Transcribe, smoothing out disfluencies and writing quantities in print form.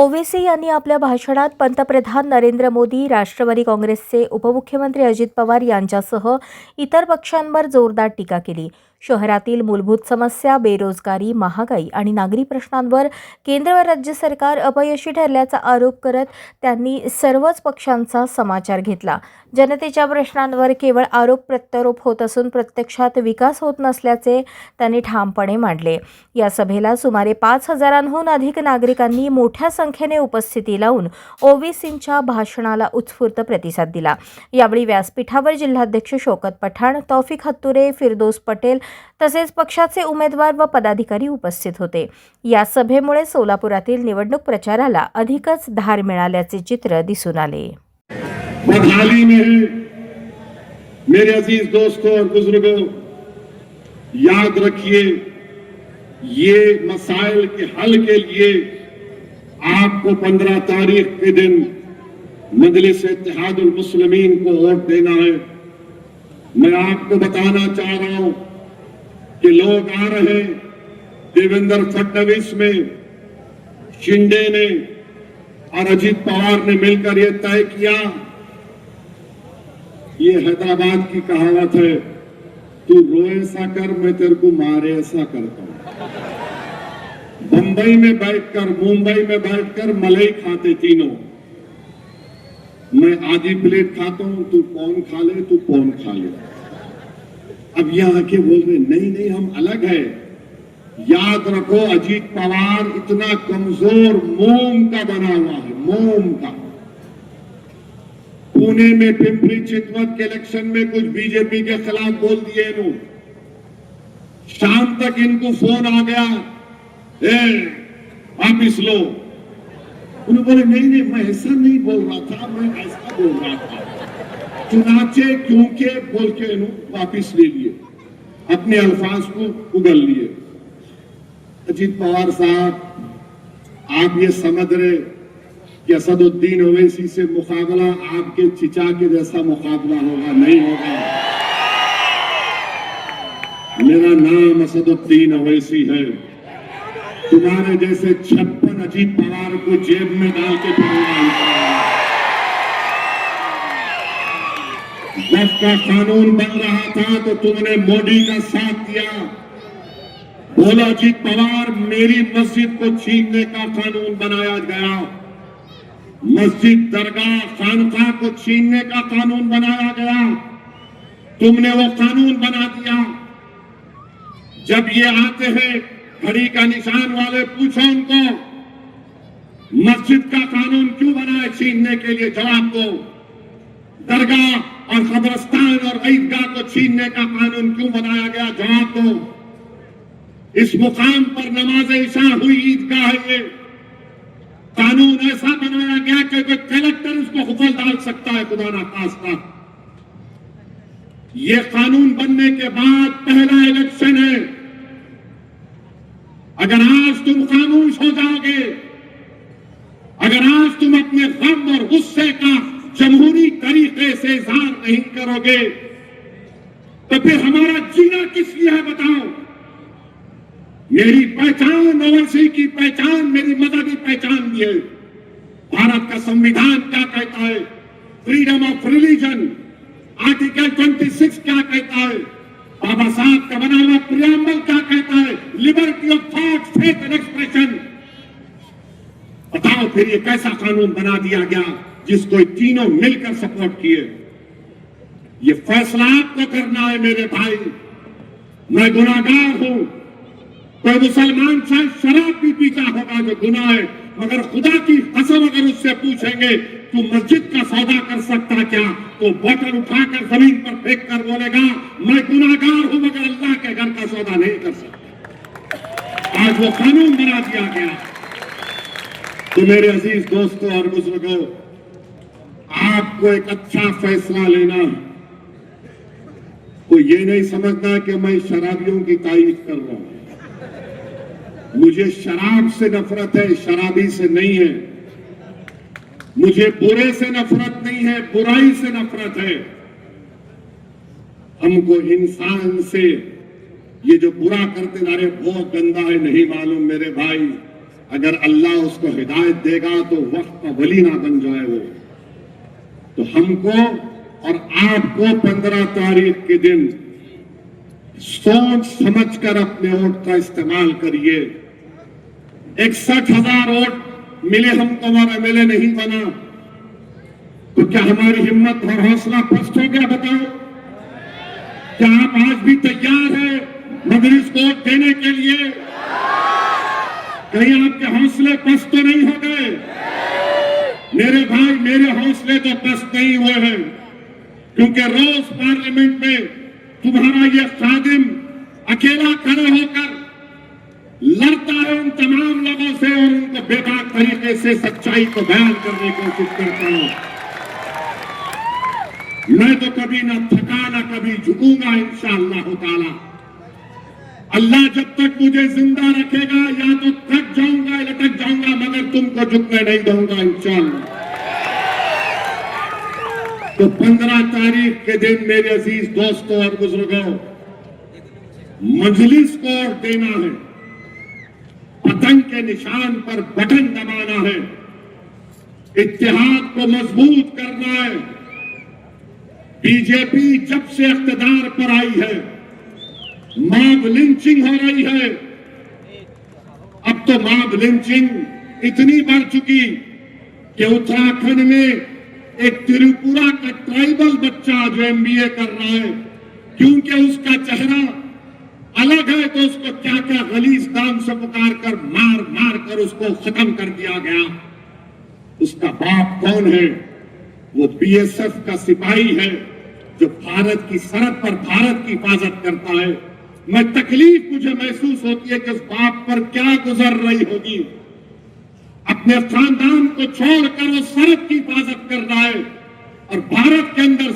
ओवेसी यांनी आपल्या भाषणात पंतप्रधान नरेंद्र मोदी, राष्ट्रवादी काँग्रेसचे उपमुख्यमंत्री अजित पवार यांच्यासह इतर पक्षांवर जोरदार टीका केली. शहरातील मूलभूत समस्या, बेरोजगारी, महागाई आणि नागरी प्रश्नांवर केंद्र व राज्य सरकार अपयशी ठरल्याचा आरोप करत त्यांनी सर्वच पक्षांचा समाचार घेतला. जनतेच्या प्रश्नांवर केवळ आरोप प्रत्यारोप होत असून प्रत्यक्षात विकास होत नसल्याचे त्यांनी ठामपणे मांडले. या सभेला सुमारे 5,000हून अधिक नागरिकांनी मोठ्या संख्येने उपस्थिती लावून ओवेसींच्या भाषणाला उत्स्फूर्त प्रतिसाद दिला. यावेळी व्यासपीठावर जिल्हाध्यक्ष शौकत पठाण, तौफिक हत्तुरे, फिरदौस पटेल तसेच पक्षाचे उमेदवार व पदाधिकारी उपस्थित होते. या सभेमुळे सोलापुरातील निवडणूक प्रचाराला अधिकच धार मिळाल्याचे चित्र दिसून आले. हाल ही में मेरे अजीज दोस्तों और बुजुर्गों, याद रखिए, ये मसाइल के हल के लिए आपको 15 तारीख के दिन मजलिस इत्तेहादुल मुस्लिमीन को वोट देना है. मैं आपको बताना चाह रहा हूं कि लोग आ रहे, देवेंद्र फडणवीस में, शिंदे ने और अजित पवार ने मिलकर यह तय किया. ये हैदराबाद की कहावत है, तू रो ऐसा कर, मैं तेरे को मारे ऐसा करता हूं. बंबई में बैठकर, मुंबई में बैठकर मलाई खाते तीनों. मैं आधी प्लेट खाता हूं, तू कौन खा ले, तू कौन खा ले. अब यहां आके बोल रहे नहीं नहीं हम अलग है. याद रखो, अजीत पवार इतना कमजोर मोम का बना हुआ है, मोम का. पुणे में पिंपरी चितवत के इलेक्शन में कुछ बीजेपी के खिलाफ बोल दिए इन्होंने. शाम तक इनको फोन आ गया, वापिस लो. उन्होंने बोले नहीं नहीं मैं ऐसा नहीं बोल रहा था, मैं ऐसा बोल रहा था. चुनाचे क्योंकि बोल के इन्होंने वापिस ले लिए, अपने अल्फाज को उगल लिए. अजीत पवार साहब, आप ये समझ रहे कि असदुद्दीन ओवैसी से मुकाबला आपके चिचा के जैसा मुकाबला होगा? नहीं होगा. मेरा नाम असदुद्दीन ओवैसी है. तुम्हारे जैसे 56 अजीत पवार को जेब में डाल के फिरूंगा. वक्फ का कानून बन रहा था तो तुमने मोदी का साथ दिया. बोला अजीत पवार, मेरी मस्जिद को छीनने का कानून बनाया गया. मस्जिद, दरगाह, खानका को छीनने का कानून बनाया गया. तुमने वो कानून बना दिया. जब ये आते हैं घड़ी का निशान वाले, पूछो उनको मस्जिद का कानून क्यों बनाया छीनने के लिए? जवाब दो. दरगाह और कब्रिस्तान और ईदगाह को छीनने का कानून क्यों बनाया गया? जवाब दो. इस मुकाम पर नमाज इशा हुई ईदगाह है. ये कानून ऐसा बनाया गया कि कोई कलेक्टर उसको हुक्म डाल सकता है, खुदा ना खास्ता. ये कानून बनने के बाद पहला इलेक्शन है. अगर आज तुम खामोश हो जाओगे, अगर आज तुम अपने गम और गुस्से का जमहूरी तरीके से इजहार नहीं करोगे, तो फिर हमारा जीना किस लिए है बताओ? मेरी पहचान, ओवैसी की पहचान, मेरी मजहबी पहचान भी है. भारत का संविधान क्या कहता है? Freedom of religion. आर्टिकल 26 क्या कहता है? बाबा साहब का बना हुआ प्रियम्बल क्या कहता है? Liberty of thought, faith and expression. बताओ फिर ये कैसा कानून बना दिया गया जिसको तीनों मिलकर सपोर्ट किए? ये फैसला आपको करना है मेरे भाई. मैं गुनाहगार हूं. कोई मुसलमान शायद शराब भी पीता होगा जो गुनाह है, मगर खुदा की कसम अगर उससे पूछेंगे तू मस्जिद का सौदा कर सकता क्या, तो बोतल उठाकर जमीन पर फेंक कर बोलेगा मैं गुनाहगार हूं मगर अल्लाह के घर का सौदा नहीं कर सकता. आज वो कानून बना दिया गया. तो मेरे अजीज दोस्तों और बुजुर्गों, आपको एक अच्छा फैसला लेना है. तो ये नहीं समझना कि मैं शराबियों की तारीफ कर रहा हूं. मुझे शराब से नफरत है, शराबी से नहीं है. मुझे बुरे से नफरत नहीं है, बुराई से नफरत है. हमको इंसान से ये जो बुरा करते ना रहे बहुत गंदा है, नहीं मालूम मेरे भाई. अगर अल्लाह उसको हिदायत देगा तो वक्त का वली ना बन जाए वो। तो हमको और आपको 15 तारीख के दिन सोच समझकर अपने वोट का इस्तेमाल करिए। 61,000 वोट मिले हमको और एमएलए नहीं बना, तो क्या हमारी हिम्मत और हौसला पस्त हो गया? बताओ, क्या आप आज भी तैयार हैं मजलिस को वोट देने के लिए? कहीं आपके हौसले पस्त तो नहीं हो गए? मेरे भाई, मेरे हौसले तो पस्त नहीं हुए हैं, क्योंकि रोज पार्लियामेंट में तुम्हारा ये खादिम अकेला खड़े होकर लड़ता है उन तमाम लोगों से और उनको बेबाक तरीके से सच्चाई को बयान करने की कोशिश करता हूं। मैं तो कभी ना थका ना कभी झुकूंगा इंशाअल्लाह ताला। अल्लाह जब तक मुझे जिंदा रखेगा या तो थक जाऊंगा या लटक जाऊंगा, मगर तुमको झुकने नहीं दूंगा इंशाअल्लाह। तो 15 तारीख के दिन मेरे अजीज दोस्तों और बुजुर्गों, मजलिस को वोट देना है, पतंग के निशान पर बटन दबाना है, इत्तेहाद को मजबूत करना है। बीजेपी जब से इख्तिदार पर आई है, मॉब लिंचिंग हो रही है। अब तो मॉब लिंचिंग इतनी बढ़ चुकी कि उत्तराखंड में एक त्रिपुरा का ट्राइबल बच्चा जो एमबीए कर रहा है, क्योंकि उसका चेहरा अलग है तो उसको क्या क्या गलीज नाम से पुकार कर मार मार कर उसको खत्म कर दिया गया। उसका बाप कौन है? वो बीएसएफ का सिपाही है जो भारत की सरहद पर भारत की हिफाजत करता है। मैं तकलीफ मुझे महसूस होती है कि उस बाप पर क्या गुजर रही होगी। अपने खानदान को छोड़कर वो सरहद की हिफाजत कर रहा है और भारत के अंदर